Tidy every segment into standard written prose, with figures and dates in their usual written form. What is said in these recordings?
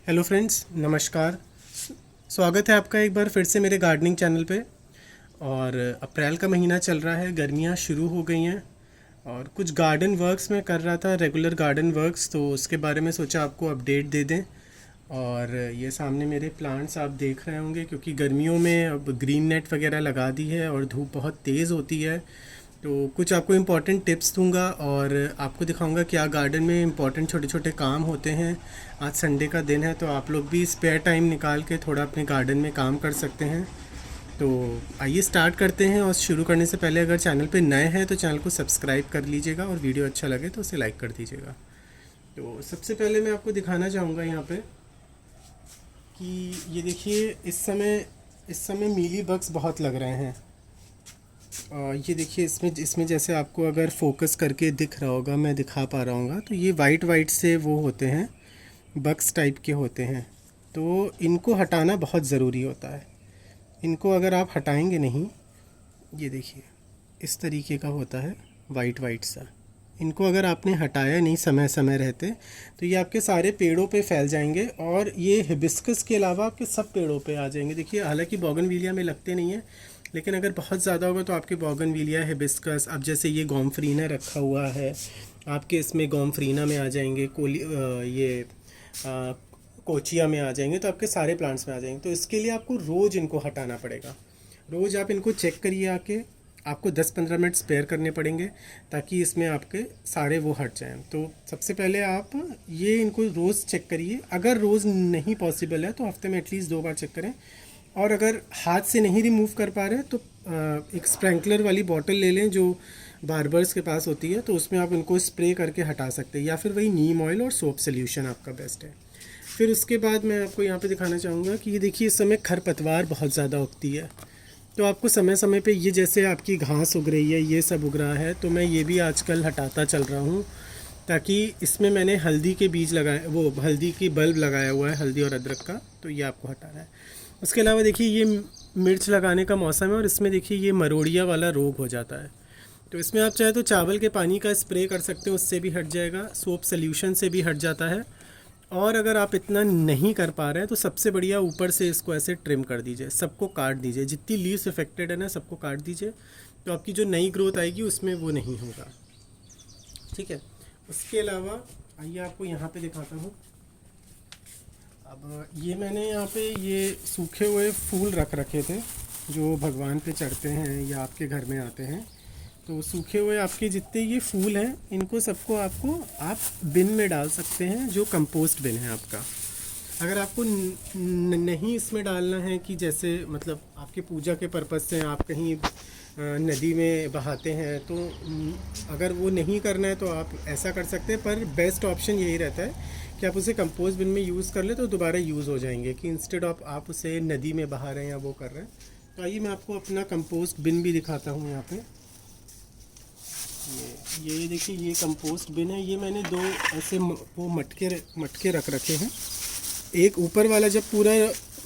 Hello friends, नमस्कार। स्वागत है आपका एक बार फिर से मेरे गार्डनिंग चैनल पे। और अप्रैल का महीना चल रहा है, गर्मियाँ शुरू हो गई हैं और कुछ गार्डन वर्क्स मैं कर रहा था, रेगुलर गार्डन वर्क्स, तो उसके बारे में सोचा आपको अपडेट दे दें। और ये सामने मेरे प्लांट्स आप देख रहे होंगे, क्योंकि गर्मियों में अब ग्रीन नेट वगैरह लगा दी है और धूप बहुत तेज़ होती है। तो कुछ आपको इम्पॉर्टेंट टिप्स दूंगा और आपको दिखाऊंगा क्या गार्डन में इम्पॉर्टेंट छोटे छोटे काम होते हैं। आज संडे का दिन है तो आप लोग भी स्पेयर टाइम निकाल के थोड़ा अपने गार्डन में काम कर सकते हैं। तो आइए स्टार्ट करते हैं। और शुरू करने से पहले अगर चैनल पे नए हैं तो चैनल को सब्सक्राइब कर लीजिएगा और वीडियो अच्छा लगे तो उसे लाइक कर दीजिएगा। तो सबसे पहले मैं आपको दिखाना चाहूँगा यहाँ पे कि ये देखिए, इस समय मीली बग्स बहुत लग रहे हैं। ये देखिए, इसमें इसमें जैसे आपको अगर फोकस करके दिख रहा होगा, मैं दिखा पा रहा हूँ, तो ये वाइट वाइट से वो होते हैं, बग्स टाइप के होते हैं। तो इनको हटाना बहुत ज़रूरी होता है। इनको अगर आप हटाएंगे नहीं, ये देखिए इस तरीके का होता है, वाइट वाइट सा। इनको अगर आपने हटाया नहीं समय समय रहते तो ये आपके सारे पेड़ों पे फैल जाएंगे और ये हिबिस्कस के अलावा आपके सब पेड़ों पे आ जाएंगे। देखिए, हालांकि बोगनविलिया में लगते नहीं हैं, लेकिन अगर बहुत ज़्यादा होगा तो आपके बोगनविलिया, हिबिस्कस, अब जैसे ये गोमफ्रीना रखा हुआ है, आपके इसमें गोमफ्रीना में आ जाएंगे, कोचिया में आ जाएंगे, तो आपके सारे प्लांट्स में आ जाएंगे। तो इसके लिए आपको रोज़ इनको हटाना पड़ेगा। रोज़ आप इनको चेक करिए आके, आपको 10-15 मिनट स्पेयर करने पड़ेंगे ताकि इसमें आपके सारे वो हट जाएं। तो सबसे पहले आप ये इनको रोज़ चेक करिए। अगर रोज़ नहीं पॉसिबल है तो हफ्ते में एटलीस्ट 2 बार चेक करें। और अगर हाथ से नहीं रिमूव कर पा रहे तो एक स्प्रिंकलर वाली बॉटल ले लें जो बार्बर्स के पास होती है, तो उसमें आप इनको स्प्रे करके हटा सकते हैं, या फिर वही नीम ऑयल और सोप सोल्यूशन आपका बेस्ट है। फिर उसके बाद मैं आपको यहाँ पे दिखाना चाहूँगा कि ये देखिए, इस समय खरपतवार बहुत ज़्यादा उगती है। तो आपको समय समय पे ये जैसे आपकी घास उग रही है, ये सब उग रहा है, तो मैं ये भी आजकल हटाता चल रहा हूँ, ताकि इसमें मैंने हल्दी के बीज लगाए, वो हल्दी की बल्ब लगाया हुआ है, हल्दी और अदरक का, तो ये आपको हटाना है। उसके अलावा देखिए, ये मिर्च लगाने का मौसम है और इसमें देखिए ये मरोड़िया वाला रोग हो जाता है। तो इसमें आप चाहे तो चावल के पानी का स्प्रे कर सकते हैं, उससे भी हट जाएगा, सोप सोल्यूशन से भी हट जाता है। और अगर आप इतना नहीं कर पा रहे हैं तो सबसे बढ़िया, ऊपर से इसको ऐसे ट्रिम कर दीजिए, सबको काट दीजिए, जितनी लीव्स अफेक्टेड है ना सबको काट दीजिए, तो आपकी जो नई ग्रोथ आएगी उसमें वो नहीं होगा। ठीक है। उसके अलावा आइए आपको यहाँ पे दिखाता हूँ। अब ये मैंने यहाँ पे ये सूखे हुए फूल रख रखे थे जो भगवान पे चढ़ते हैं या आपके घर में आते हैं। तो सूखे हुए आपके जितने ये फूल हैं, इनको सबको आप बिन में डाल सकते हैं, जो कंपोस्ट बिन है आपका। अगर आपको नहीं इसमें डालना है, कि जैसे मतलब आपके पूजा के पर्पज़ से आप कहीं नदी में बहाते हैं, तो अगर वो नहीं करना है तो आप ऐसा कर सकते हैं। पर बेस्ट ऑप्शन यही रहता है कि आप उसे कंपोस्ट बिन में यूज़ कर ले, तो दोबारा यूज़ हो जाएंगे, कि इंस्टेड ऑफ आप उसे नदी में बहा रहे हैं या वो कर रहे हैं। तो आइए मैं आपको अपना कंपोस्ट बिन भी दिखाता हूँ यहाँ पे। ये देखिए, ये कंपोस्ट बिन है। ये मैंने 2 ऐसे वो मटके रख रखे हैं। एक ऊपर वाला जब पूरा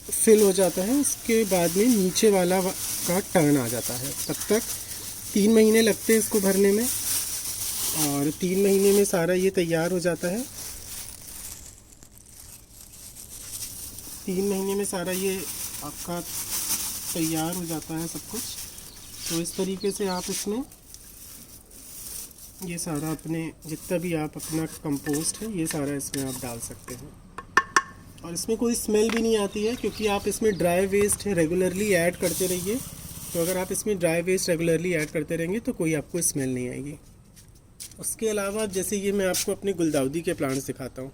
फिल हो जाता है, उसके बाद में नीचे वाला का टर्न आ जाता है। तब तक 3 महीने लगते हैं इसको भरने में, और 3 महीने में सारा ये तैयार हो जाता है। 3 महीने में सारा ये आपका तैयार हो जाता है सब कुछ। तो इस तरीके से आप इसमें ये सारा अपने जितना भी आप अपना कंपोस्ट है, ये सारा इसमें आप डाल सकते हैं। और इसमें कोई स्मेल भी नहीं आती है, क्योंकि आप इसमें ड्राई वेस्ट रेगुलरली ऐड करते रहिए। तो अगर आप इसमें ड्राई वेस्ट रेगुलरली ऐड करते रहेंगे तो कोई आपको स्मेल नहीं आएगी। उसके अलावा जैसे ये मैं आपको अपने गुलदाउदी के प्लांट्स दिखाता हूँ।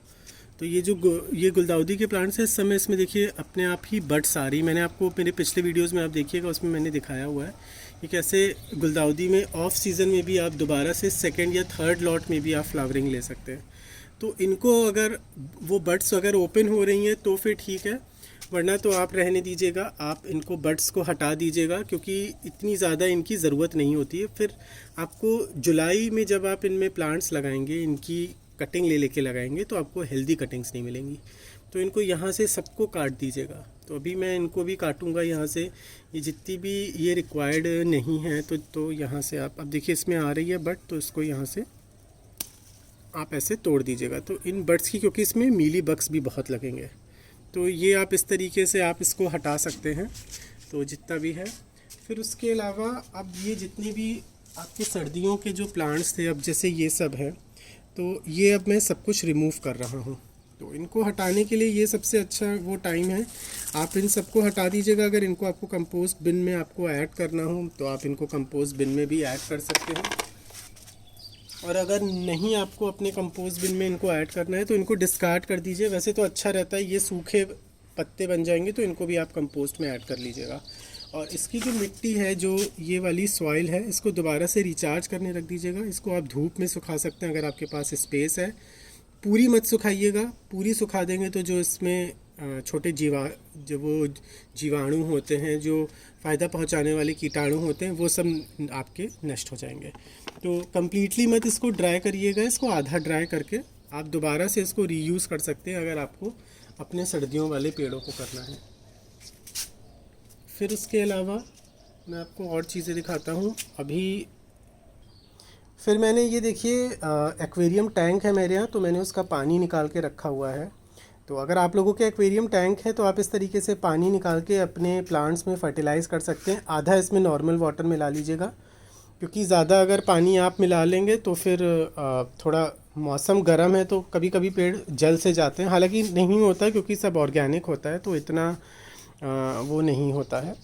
तो ये गुलदाउदी के प्लांट्स हैं, इस समय इसमें देखिए अपने आप ही बड्स आ रही। मैंने आपको मेरे पिछले वीडियोस में आप देखिएगा, उसमें मैंने दिखाया हुआ है कि कैसे गुलदाउदी में ऑफ सीज़न में भी आप दोबारा से सेकंड या थर्ड लॉट में भी आप फ्लावरिंग ले सकते हैं। तो इनको अगर वो बड्स अगर ओपन हो रही हैं तो फिर ठीक है, वरना तो आप रहने दीजिएगा। आप इनको बड्स को हटा दीजिएगा, क्योंकि इतनी ज़्यादा इनकी ज़रूरत नहीं होती है। फिर आपको जुलाई में जब आप इनमें प्लांट्स लगाएंगे, इनकी कटिंग ले लेके लगाएंगे, तो आपको हेल्दी कटिंग्स नहीं मिलेंगी। तो इनको यहाँ से सबको काट दीजिएगा। तो अभी मैं इनको भी काटूंगा यहाँ से, ये जितनी भी ये रिक्वायर्ड नहीं है, तो यहाँ से आप, अब देखिए इसमें आ रही है बट, तो इसको यहाँ से आप ऐसे तोड़ दीजिएगा। तो इन बर्ड्स की, क्योंकि इसमें मीली बग्स भी बहुत लगेंगे, तो ये आप इस तरीके से आप इसको हटा सकते हैं, तो जितना भी है। फिर उसके अलावा अब ये जितनी भी आपके सर्दियों के जो प्लांट्स थे, अब जैसे ये सब है, तो ये अब मैं सब कुछ रिमूव कर रहा हूँ। तो इनको हटाने के लिए ये सबसे अच्छा वो टाइम है, आप इन सबको हटा दीजिएगा। अगर इनको आपको कंपोस्ट बिन में आपको ऐड करना हो तो आप इनको कंपोस्ट बिन में भी ऐड कर सकते हैं, और अगर नहीं आपको अपने कंपोस्ट बिन में इनको ऐड करना है तो इनको डिस्कार्ड कर दीजिए। वैसे तो अच्छा रहता है, ये सूखे पत्ते बन जाएंगे, तो इनको भी आप कंपोस्ट में ऐड कर लीजिएगा। और इसकी जो मिट्टी है, जो ये वाली सॉइल है, इसको दोबारा से रिचार्ज करने रख दीजिएगा। इसको आप धूप में सुखा सकते हैं अगर आपके पास स्पेस है। पूरी मत सुखाइएगा, पूरी सुखा देंगे तो जो इसमें छोटे जो वो जीवाणु होते हैं, जो फ़ायदा पहुंचाने वाले कीटाणु होते हैं, वो सब आपके नष्ट हो जाएंगे। तो कम्प्लीटली मत इसको ड्राई करिएगा, इसको आधा ड्राई करके आप दोबारा से इसको रीयूज़ कर सकते हैं अगर आपको अपने सर्दियों वाले पेड़ों को करना है। फिर उसके अलावा मैं आपको और चीज़ें दिखाता हूँ अभी। फिर मैंने ये देखिए एक्वेरियम टैंक है मेरे यहाँ, तो मैंने उसका पानी निकाल के रखा हुआ है। तो अगर आप लोगों के एक्वेरियम टैंक है तो आप इस तरीके से पानी निकाल के अपने प्लांट्स में फर्टिलाइज़ कर सकते हैं। आधा इसमें नॉर्मल वाटर मिला लीजिएगा, क्योंकि ज़्यादा अगर पानी आप मिला लेंगे तो फिर थोड़ा मौसम गर्म है तो कभी कभी पेड़ जल से जाते हैं। हालांकि नहीं होता है क्योंकि सब ऑर्गेनिक होता है, तो इतना वो नहीं होता है।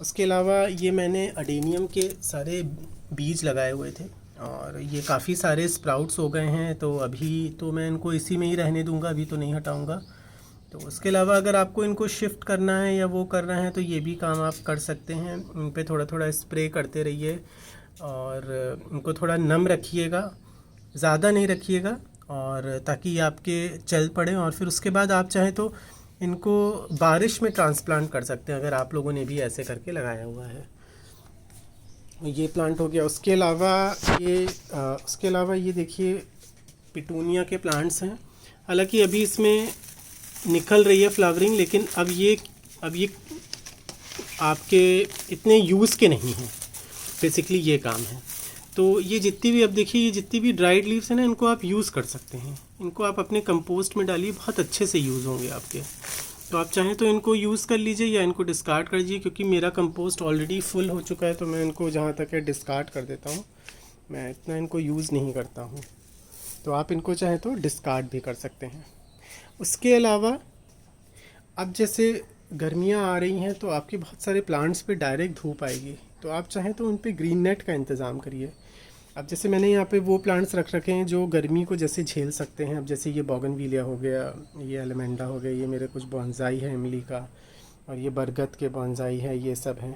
उसके अलावा ये मैंने अडेनियम के सारे बीज लगाए हुए थे और ये काफ़ी सारे स्प्राउट्स हो गए हैं, तो अभी तो मैं इनको इसी में ही रहने दूंगा, अभी तो नहीं हटाऊंगा। तो उसके अलावा अगर आपको इनको शिफ्ट करना है या वो करना है तो ये भी काम आप कर सकते हैं। इन पे थोड़ा थोड़ा स्प्रे करते रहिए और इनको थोड़ा नम रखिएगा, ज़्यादा नहीं रखिएगा, और ताकि ये आपके चल पड़े। और फिर उसके बाद आप चाहें तो इनको बारिश में ट्रांसप्लांट कर सकते हैं, अगर आप लोगों ने भी ऐसे करके लगाया हुआ है। ये प्लांट हो गया। उसके अलावा ये देखिए पिटूनिया के प्लांट्स हैं। हालांकि अभी इसमें निकल रही है फ्लावरिंग, लेकिन अब ये आपके इतने यूज़ के नहीं हैं। बेसिकली ये काम है। तो ये जितनी भी, अब देखिए ये जितनी भी ड्राइड लीव्स हैं ना, इनको आप यूज़ कर सकते हैं। इनको आप अपने कंपोस्ट में डालिए, बहुत अच्छे से यूज़ होंगे आपके। तो आप चाहें तो इनको यूज़ कर लीजिए या इनको डिस्कार्ड कर दीजिए, क्योंकि मेरा कंपोस्ट ऑलरेडी फुल हो चुका है, तो मैं इनको जहाँ तक है डिस्कार्ड कर देता हूँ। मैं इतना इनको यूज़ नहीं करता हूँ, तो आप इनको चाहें तो डिस्कार्ड भी कर सकते हैं। उसके अलावा अब जैसे गर्मियाँ आ रही हैं तो आपके बहुत सारे प्लांट्स पे डायरेक्ट धूप आएगी, तो आप चाहें तो उन पे ग्रीन नेट का इंतज़ाम करिए। अब जैसे मैंने यहाँ पे वो प्लांट्स रख रखे हैं जो गर्मी को जैसे झेल सकते हैं। अब जैसे ये बोगनविलिया हो गया, ये एलिमेंडा हो गया, ये मेरे कुछ बॉन्साई है इमली का, और ये बरगद के बॉन्साई है, ये सब हैं।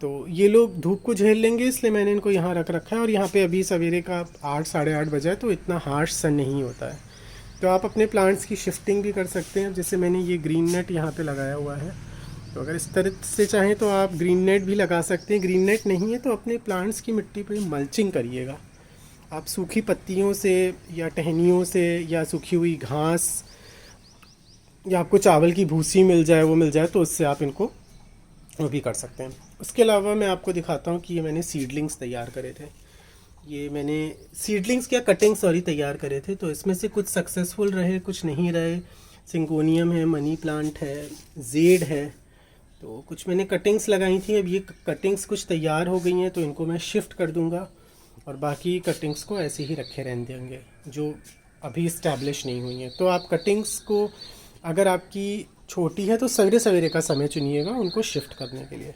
तो ये लोग धूप को झेल लेंगे, इसलिए मैंने इनको यहाँ रख रखा है। और यहाँ पे अभी सवेरे का 8 साढ़े 8 बजा है, तो इतना हार्श सन नहीं होता है। तो आप अपने प्लांट्स की शिफ्टिंग भी कर सकते हैं। जैसे मैंने ये ग्रीन नेट यहाँ पे लगाया हुआ है, तो अगर इस तरह से चाहें तो आप ग्रीन नेट भी लगा सकते हैं। ग्रीन नेट नहीं है तो अपने प्लांट्स की मिट्टी पे मल्चिंग करिएगा। आप सूखी पत्तियों से या टहनियों से या सूखी हुई घास या आपको चावल की भूसी मिल जाए, वो मिल जाए, तो उससे आप इनको वो भी कर सकते हैं। उसके अलावा मैं आपको दिखाता हूँ कि ये मैंने सीडलिंग्स तैयार करे थे। ये मैंने सीडलिंग्स क्या कटिंग तैयार करे थे, तो इसमें से कुछ सक्सेसफुल रहे, कुछ नहीं रहे। सिंगोनियम है, मनी प्लांट है, जेड है, तो कुछ मैंने कटिंग्स लगाई थी। अब ये कटिंग्स कुछ तैयार हो गई हैं, तो इनको मैं शिफ्ट कर दूंगा और बाकी कटिंग्स को ऐसे ही रखे रहने देंगे जो अभी इस्टेब्लिश नहीं हुई हैं। तो आप कटिंग्स को, अगर आपकी छोटी है तो सवेरे सवेरे का समय चुनिएगा उनको शिफ्ट करने के लिए।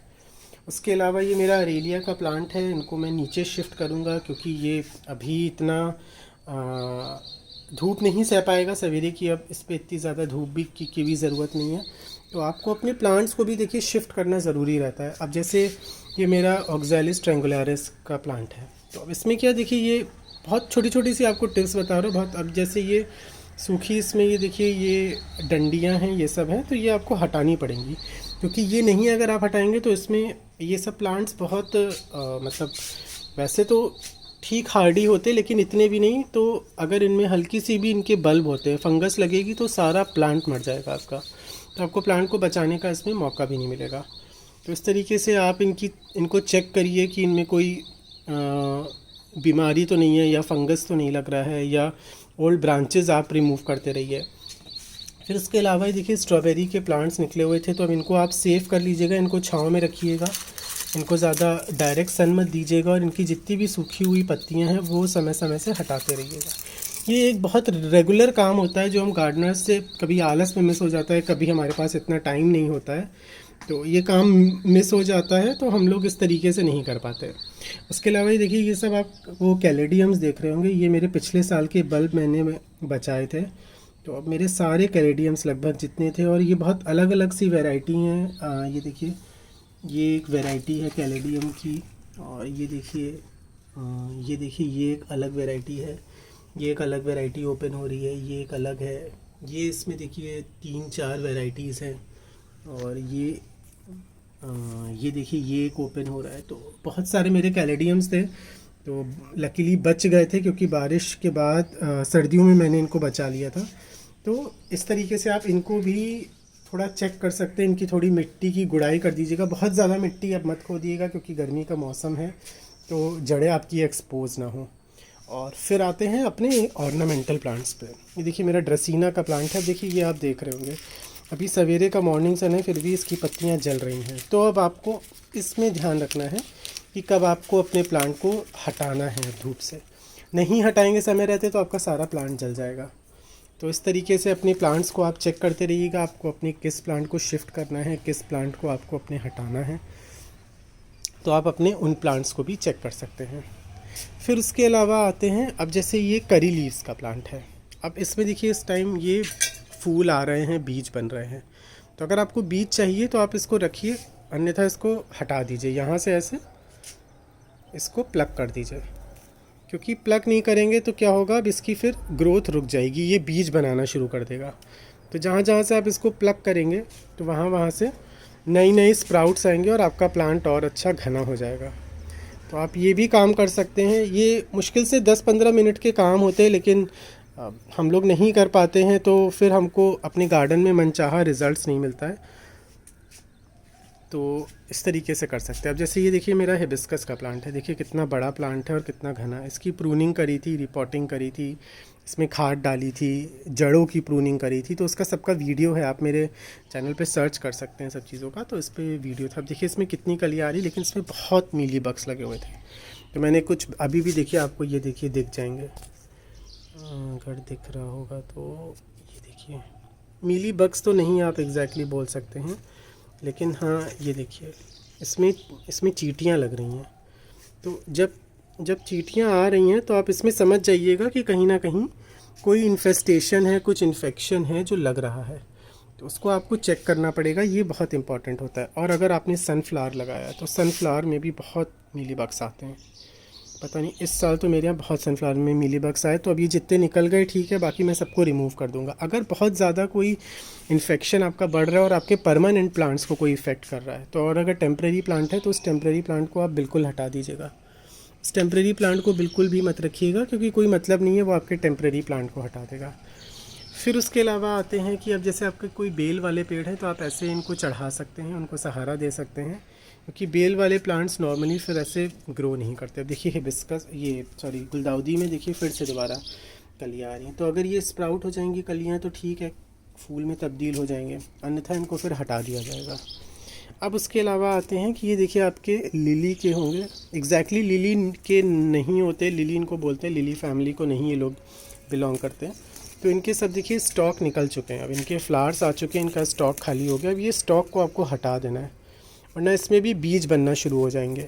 उसके अलावा ये मेरा अरेलिया का प्लांट है, इनको मैं नीचे शिफ्ट करूँगा क्योंकि ये अभी इतना धूप नहीं सह पाएगा सवेरे की। अब इस पर इतनी ज़्यादा धूप भी की भी ज़रूरत नहीं है। तो आपको अपने प्लांट्स को भी देखिए शिफ्ट करना ज़रूरी रहता है। अब जैसे ये मेरा ऑक्सैलिस ट्रायंगुलरिस का प्लांट है, तो अब इसमें क्या देखिए, ये बहुत छोटी छोटी सी आपको टिप्स बता रहा हूँ बहुत। अब जैसे ये सूखी, इसमें ये देखिए ये डंडियाँ हैं, ये सब हैं, तो ये आपको हटानी पड़ेंगी, क्योंकि ये नहीं अगर आप हटाएंगे तो इसमें ये सब प्लांट्स बहुत मतलब वैसे तो ठीक हार्डी होते, लेकिन इतने भी नहीं। तो अगर इनमें हल्की सी भी इनके बल्ब होते हैं, फंगस लगेगी तो सारा प्लांट मर जाएगा आपका, तो आपको प्लांट को बचाने का इसमें मौका भी नहीं मिलेगा। तो इस तरीके से आप इनको चेक करिए कि इनमें कोई बीमारी तो नहीं है या फंगस तो नहीं लग रहा है, या ओल्ड ब्रांचेस आप रिमूव करते रहिए। फिर उसके अलावा ये देखिए स्ट्रॉबेरी के प्लांट्स निकले हुए थे, तो अब इनको आप सेव कर लीजिएगा, इनको छाँव में रखिएगा, इनको ज़्यादा डायरेक्ट सन मत दीजिएगा और इनकी जितनी भी सूखी हुई पत्तियां हैं वो समय समय से हटाते रहिएगा। ये एक बहुत रेगुलर काम होता है जो हम गार्डनर्स से कभी आलस में मिस हो जाता है, कभी हमारे पास इतना टाइम नहीं होता है, तो ये काम मिस हो जाता है, तो हम लोग इस तरीके से नहीं कर पाते। उसके अलावा ये देखिए, ये सब आप वो कैलेडियम्स देख रहे होंगे, ये मेरे पिछले साल के बल्ब मैंने बचाए थे, तो अब मेरे सारे कैलेडियम्स लगभग जितने थे, और ये बहुत अलग अलग सी वैरायटी हैं। ये देखिए, ये एक वैरायटी है कैलेडियम की, और ये देखिए ये एक अलग वैरायटी है, ये एक अलग वैरायटी ओपन हो रही है, ये एक अलग है, ये इसमें देखिए 3-4 वैरायटीज़ हैं, और ये देखिए ये एक ओपन हो रहा है। तो बहुत सारे मेरे कैलेडियम्स थे, तो लकीली बच गए थे क्योंकि बारिश के बाद सर्दियों में मैंने इनको बचा लिया था। तो इस तरीके से आप इनको भी थोड़ा चेक कर सकते हैं, इनकी थोड़ी मिट्टी की गुड़ाई कर दीजिएगा, बहुत ज़्यादा मिट्टी अब मत खोदिएगा क्योंकि गर्मी का मौसम है, तो जड़ें आपकी एक्सपोज ना हो। और फिर आते हैं अपने ऑर्नामेंटल प्लांट्स पे। ये देखिए मेरा ड्रेसीना का प्लांट है, देखिए ये आप देख रहे होंगे, अभी सवेरे का मॉर्निंग सन है फिर भी इसकी पत्तियां जल रही हैं। तो अब आपको इसमें ध्यान रखना है कि कब आपको अपने प्लांट को हटाना है धूप से। नहीं हटाएंगे समय रहते तो आपका सारा प्लांट जल जाएगा। तो इस तरीके से अपने प्लांट्स को आप चेक करते रहिएगा, आपको अपने किस प्लांट को शिफ्ट करना है, किस प्लांट को आपको अपने हटाना है, तो आप अपने उन प्लांट्स को भी चेक कर सकते हैं। फिर उसके अलावा आते हैं, अब जैसे ये करी लीव्स का प्लांट है, अब इसमें देखिए इस टाइम ये फूल आ रहे हैं, बीज बन रहे हैं, तो अगर आपको बीज चाहिए तो आप इसको रखिए, अन्यथा इसको हटा दीजिए, यहाँ से ऐसे इसको प्लग कर दीजिए, क्योंकि प्लग नहीं करेंगे तो क्या होगा, अब इसकी फिर ग्रोथ रुक जाएगी, ये बीज बनाना शुरू कर देगा। तो जहाँ जहाँ से आप इसको प्लग करेंगे तो वहाँ वहाँ से नई नई स्प्राउट्स आएंगे और आपका प्लांट और अच्छा घना हो जाएगा। तो आप ये भी काम कर सकते हैं। ये मुश्किल से 10-15 मिनट के काम होते हैं, लेकिन हम लोग नहीं कर पाते हैं, तो फिर हमको अपने गार्डन में मनचाहा रिज़ल्ट्स नहीं मिलता है। तो इस तरीके से कर सकते हैं। अब जैसे ये देखिए मेरा हिबिस्कस का प्लांट है, देखिए कितना बड़ा प्लांट है और कितना घना। इसकी प्रूनिंग करी थी, रिपोर्टिंग करी थी, इसमें खाद डाली थी, जड़ों की प्रूनिंग करी थी, तो उसका सबका वीडियो है, आप मेरे चैनल पे सर्च कर सकते हैं सब चीज़ों का, तो इस पर वीडियो था। अब देखिए इसमें कितनी कलियाँ आ रही, लेकिन इसमें बहुत मीली बग्स लगे हुए थे, तो मैंने कुछ अभी भी देखिए, आपको ये देखिए दिख जाएंगे, अगर दिख रहा होगा तो ये देखिए, मीली बग्स तो नहीं आप एग्जैक्टली बोल सकते हैं, लेकिन हाँ ये देखिए इसमें चींटियाँ लग रही हैं। तो जब चींटियाँ आ रही हैं तो आप इसमें समझ जाइएगा कि कहीं ना कहीं कोई इन्फेस्टेशन है, कुछ इन्फेक्शन है जो लग रहा है, तो उसको आपको चेक करना पड़ेगा, ये बहुत इंपॉर्टेंट होता है। और अगर आपने सनफ्लावर लगाया तो सनफ्लावर में भी बहुत मीली बग्स आते हैं, पता नहीं इस साल तो मेरे यहाँ बहुत सनफ्लावर में मीली बग्स आए, तो अभी जितने निकल गए ठीक है, बाकी मैं सबको रिमूव कर दूंगा। अगर बहुत ज़्यादा कोई इन्फेक्शन आपका बढ़ रहा है और आपके परमानेंट प्लांट्स को कोई इफ़ेक्ट कर रहा है, तो और अगर टेम्प्रेरी प्लांट है तो उस टेम्प्रेरी प्लांट को आप बिल्कुल हटा दीजिएगा। इस टेम्प्रेरी प्लांट को बिल्कुल भी मत रखिएगा, क्योंकि कोई मतलब नहीं है, वो आपके टेम्प्रेरी प्लांट को हटा देगा। फिर उसके अलावा आते हैं कि अब जैसे आपके कोई बेल वाले पेड़ हैं तो आप ऐसे इनको चढ़ा सकते हैं, उनको सहारा दे सकते हैं, क्योंकि बेल वाले प्लांट्स नॉर्मली फिर ऐसे ग्रो नहीं करते। अब देखिए हिबिस्कस, गुलदाउदी में देखिए फिर से दोबारा कलियाँ आ रही हैं, तो अगर ये स्प्राउट हो जाएंगी कलियाँ तो ठीक है, फूल में तब्दील हो जाएंगे, अन्यथा इनको फिर हटा दिया जाएगा। अब उसके अलावा आते हैं कि ये देखिए आपके लिली के होंगे, एग्जैक्टली लिली के नहीं होते, लिली इनको बोलते हैं, लिली फैमिली को नहीं ये लोग बिलोंग करते हैं। तो इनके सब देखिए स्टॉक निकल चुके हैं, अब इनके फ्लावर्स आ चुके हैं, इनका स्टॉक खाली हो गया। अब ये स्टॉक को आपको हटा देना है, वरना इसमें भी बीज बनना शुरू हो जाएंगे।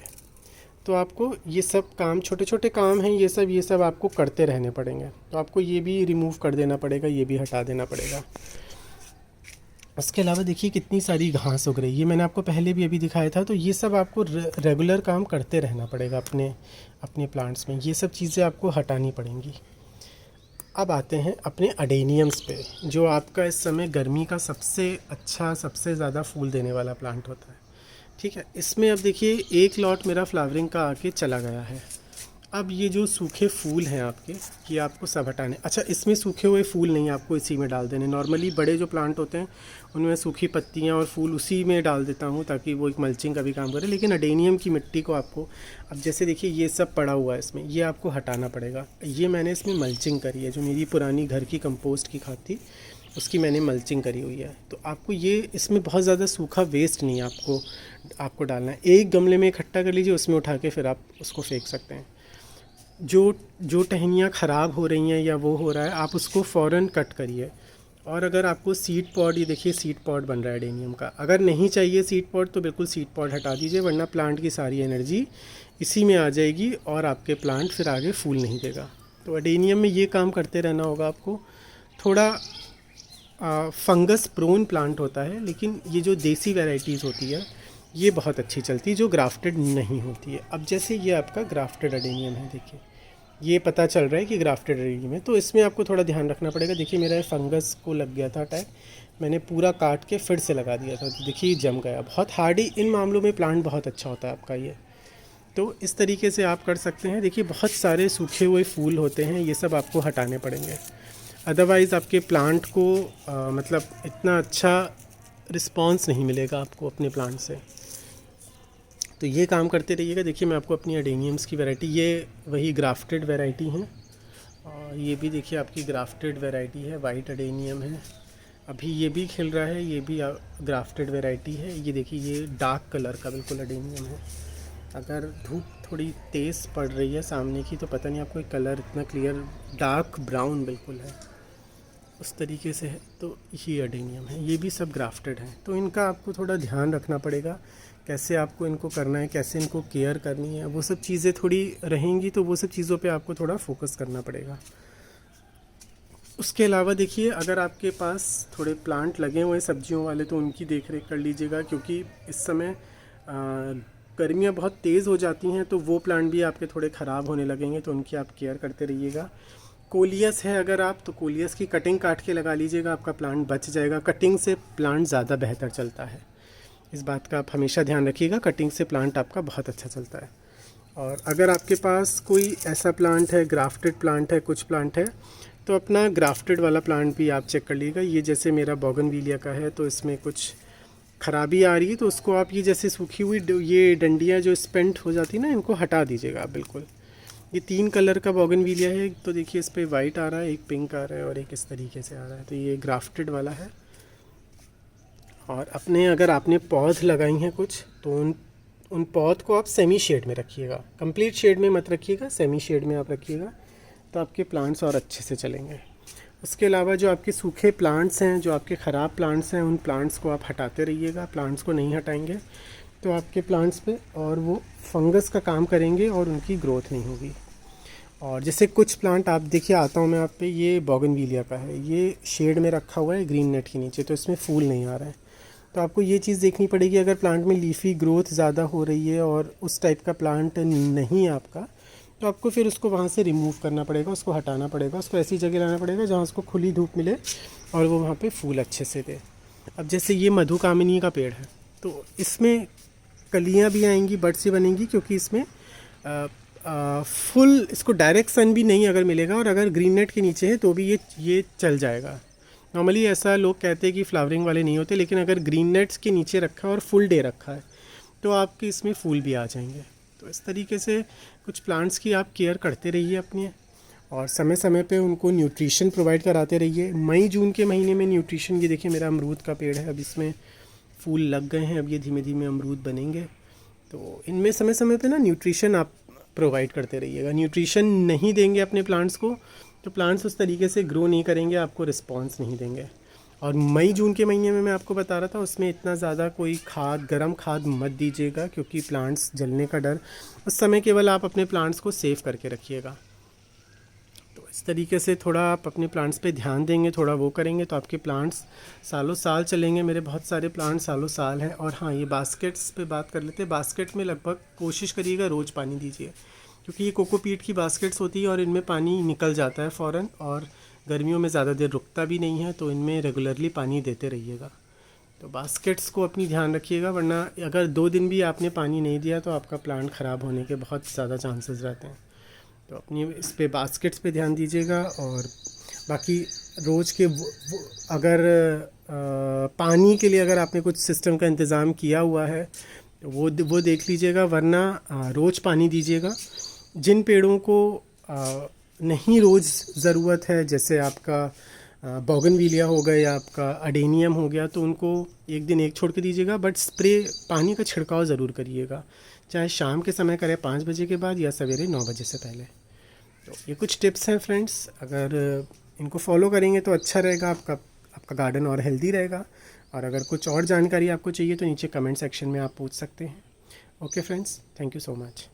तो आपको ये सब काम, छोटे छोटे काम हैं ये सब आपको करते रहने पड़ेंगे। तो आपको ये भी रिमूव कर देना पड़ेगा, ये भी हटा देना पड़ेगा। उसके अलावा देखिए कितनी सारी घास उग रही है, ये मैंने आपको पहले भी अभी दिखाया था। तो ये सब आपको रेगुलर काम करते रहना पड़ेगा अपने प्लांट्स में, ये सब चीज़ें आपको हटानी पड़ेंगी। अब आते हैं अपने अडेनियम्स पे, जो आपका इस समय गर्मी का सबसे अच्छा, सबसे ज़्यादा फूल देने वाला प्लांट होता है। ठीक है, इसमें अब देखिए एक लॉट मेरा फ्लावरिंग का आके चला गया है। अब ये जो सूखे फूल हैं आपके, ये आपको सब हटाने। अच्छा, इसमें सूखे हुए फूल नहीं आपको इसी में डाल देने। नॉर्मली बड़े जो प्लांट होते हैं उनमें सूखी पत्तियां और फूल उसी में डाल देता हूँ ताकि वो एक मल्चिंग का भी काम करे, लेकिन अडेनियम की मिट्टी को आपको, अब जैसे देखिए ये सब पड़ा हुआ है इसमें, ये आपको हटाना पड़ेगा। ये मैंने इसमें मल्चिंग करी है, जो मेरी पुरानी घर की कंपोस्ट की खाद थी उसकी मैंने मल्चिंग करी हुई है। तो आपको ये इसमें बहुत ज़्यादा सूखा वेस्ट नहीं आपको आपको डालना है। एक गमले में इकट्ठा कर लीजिए, उसमें उठा के फिर आप उसको फेंक सकते हैं। जो जो टहनियाँ ख़राब हो रही हैं या वो हो रहा है, आप उसको फ़ौरन कट करिए। और अगर आपको सीड पॉड, ये देखिए सीड पॉड बन रहा है एडेनियम का, अगर नहीं चाहिए सीड पॉड तो बिल्कुल सीड पॉड हटा दीजिए, वरना प्लांट की सारी एनर्जी इसी में आ जाएगी और आपके प्लांट फिर आगे फूल नहीं देगा। तो एडेनियम में ये काम करते रहना होगा आपको। थोड़ा फंगस प्रोन प्लांट होता है, लेकिन ये जो देसी वैरायटीज़ होती है ये बहुत अच्छी चलती है, जो ग्राफ्टेड नहीं होती है। अब जैसे ये आपका ग्राफ्टेड एडेनियम है, देखिए ये पता चल रहा है कि ग्राफ्टेड एडेनियम है, तो इसमें आपको थोड़ा ध्यान रखना पड़ेगा। देखिए मेरा फंगस को लग गया था अटैक, मैंने पूरा काट के फिर से लगा दिया था, तो देखिए जम गया। बहुत हार्डी इन मामलों में प्लांट बहुत अच्छा होता है आपका ये। तो इस तरीके से आप कर सकते हैं। देखिए बहुत सारे सूखे हुए फूल होते हैं, ये सब आपको हटाने पड़ेंगे, अदरवाइज़ आपके प्लांट को मतलब इतना अच्छा रिस्पॉन्स नहीं मिलेगा आपको अपने प्लांट से। तो ये काम करते रहिएगा। देखिए मैं आपको अपनी एडेनियम्स की वैरायटी, ये वही ग्राफ्टेड वैरायटी हैं, और ये भी देखिए आपकी ग्राफ्टेड वैरायटी है, वाइट एडेनियम है। अभी ये भी खिल रहा है, ये भी ग्राफ्टेड वैरायटी है। ये देखिए ये डार्क कलर का बिल्कुल एडेनियम है। अगर धूप थोड़ी तेज़ पड़ रही है सामने की तो पता नहीं आपको कलर इतना क्लियर, डार्क ब्राउन बिल्कुल है, उस तरीके से है। तो ये एडेनियम है, ये भी सब ग्राफ्टेड हैं। तो इनका आपको थोड़ा ध्यान रखना पड़ेगा, कैसे आपको इनको करना है, कैसे इनको केयर करनी है, वो सब चीज़ें थोड़ी रहेंगी, तो वो सब चीज़ों पे आपको थोड़ा फोकस करना पड़ेगा। उसके अलावा देखिए अगर आपके पास थोड़े प्लांट लगे हुए हैं सब्जियों वाले, तो उनकी देख रेख कर लीजिएगा, क्योंकि इस समय गर्मियाँ बहुत तेज़ हो जाती हैं, तो वो प्लांट भी आपके थोड़े ख़राब होने लगेंगे, तो उनकी आप केयर करते रहिएगा। कोलियस है अगर आप, तो कोलियस की कटिंग काट के लगा लीजिएगा, आपका प्लांट बच जाएगा। कटिंग से प्लांट ज़्यादा बेहतर चलता है, इस बात का आप हमेशा ध्यान रखिएगा। कटिंग से प्लांट आपका बहुत अच्छा चलता है। और अगर आपके पास कोई ऐसा प्लांट है, ग्राफ्टेड प्लांट है, कुछ प्लांट है, तो अपना ग्राफ्टेड वाला प्लांट भी आप चेक कर लीजिएगा। ये जैसे मेरा बोगनविलिया का है, तो इसमें कुछ खराबी आ रही है, तो उसको आप ये जैसे सूखी हुई ये डंडियाँ जो स्पेंट हो जाती है ना, इनको हटा दीजिएगा आप बिल्कुल। ये 3 कलर का बोगनविलिया है, तो देखिए इस पे वाइट आ रहा है, एक पिंक आ रहा है और एक इस तरीके से आ रहा है, तो ये ग्राफ्टेड वाला है। और अपने अगर आपने पौध लगाई हैं कुछ, तो उन पौध को आप सेमी शेड में रखिएगा, कंप्लीट शेड में मत रखिएगा, सेमी शेड में आप रखिएगा, तो आपके प्लांट्स और अच्छे से चलेंगे। उसके अलावा जो आपके सूखे प्लांट्स हैं, जो आपके ख़राब प्लांट्स हैं, उन प्लांट्स को आप हटाते रहिएगा। प्लांट्स को नहीं हटाएंगे तो आपके प्लांट्स पे और वो फंगस का काम करेंगे और उनकी ग्रोथ नहीं होगी। और जैसे कुछ प्लांट आप देखिए, आता हूँ मैं आप पे, ये बोगनविलिया का है, ये शेड में रखा हुआ है ग्रीन नेट के नीचे, तो इसमें फूल नहीं आ रहा है। तो आपको ये चीज़ देखनी पड़ेगी, अगर प्लांट में लीफी ग्रोथ ज़्यादा हो रही है और उस टाइप का प्लांट नहीं है आपका, तो आपको फिर उसको वहाँ से रिमूव करना पड़ेगा, उसको हटाना पड़ेगा, उसको ऐसी जगह लाना पड़ेगा जहाँ उसको खुली धूप मिले और वो वहाँ पे फूल अच्छे से दे। अब जैसे ये मधुकामिनी का पेड़ है, तो इसमें कलियाँ भी आएंगी, बड्स भी बनेंगी, क्योंकि इसमें फुल इसको डायरेक्ट सन भी नहीं अगर मिलेगा, और अगर ग्रीन नेट के नीचे है तो भी ये चल जाएगा। नॉर्मली ऐसा लोग कहते हैं कि फ्लावरिंग वाले नहीं होते, लेकिन अगर ग्रीन नेट्स के नीचे रखा है और फुल डे रखा है तो आपके इसमें फूल भी आ जाएंगे। तो इस तरीके से कुछ प्लांट्स की आप केयर करते रहिए अपनी, और समय समय पे उनको न्यूट्रिशन प्रोवाइड कराते रहिए। मई जून के महीने में न्यूट्रिशन, ये देखिए मेरा अमरूद का पेड़ है, अब इसमें फूल लग गए हैं, अब ये धीमे धीमे अमरूद बनेंगे। तो इनमें समय समय पे ना न्यूट्रिशन आप प्रोवाइड करते रहिएगा। न्यूट्रिशन नहीं देंगे अपने प्लांट्स को तो प्लांट्स उस तरीके से ग्रो नहीं करेंगे, आपको रिस्पॉन्स नहीं देंगे। और मई जून के महीने में मैं आपको बता रहा था, उसमें इतना ज़्यादा कोई खाद, गर्म खाद मत दीजिएगा, क्योंकि प्लांट्स जलने का डर। उस समय केवल आप अपने प्लांट्स को सेव करके रखिएगा। तो इस तरीके से थोड़ा आप अपने प्लांट्स पे ध्यान देंगे, थोड़ा वो करेंगे, तो आपके प्लांट्स सालों साल चलेंगे। मेरे बहुत सारे प्लांट्स सालों साल हैं। और हाँ, ये बास्केट्स पे बात कर लेते हैं। बास्केट में लगभग कोशिश करिएगा रोज़ पानी दीजिए, क्योंकि ये कोकोपीट की बास्केट्स होती है और इनमें पानी निकल जाता है फ़ौरन, और गर्मियों में ज़्यादा देर रुकता भी नहीं है, तो इनमें रेगुलरली पानी देते रहिएगा। तो बास्केट्स को अपनी ध्यान रखिएगा, वरना अगर 2 दिन भी आपने पानी नहीं दिया तो आपका प्लांट ख़राब होने के बहुत ज़्यादा चांसेस रहते हैं। तो अपनी इस पे बास्केट्स पे ध्यान दीजिएगा। और बाकी रोज़ के अगर पानी के लिए अगर आपने कुछ सिस्टम का इंतज़ाम किया हुआ है तो वो देख लीजिएगा, वरना रोज़ पानी दीजिएगा। जिन पेड़ों को नहीं रोज़ ज़रूरत है, जैसे आपका बोगनविलिया हो गए या आपका अडेनियम हो गया, तो उनको एक दिन एक छोड़ के दीजिएगा, बट स्प्रे पानी का छिड़काव ज़रूर करिएगा, चाहे शाम के समय करें 5 बजे के बाद या सवेरे 9 बजे से पहले। तो ये कुछ टिप्स हैं फ्रेंड्स, अगर इनको फॉलो करेंगे तो अच्छा रहेगा, आपका गार्डन और हेल्दी रहेगा। और अगर कुछ और जानकारी आपको चाहिए तो नीचे कमेंट सेक्शन में आप पूछ सकते हैं। Okay friends, thank you so much.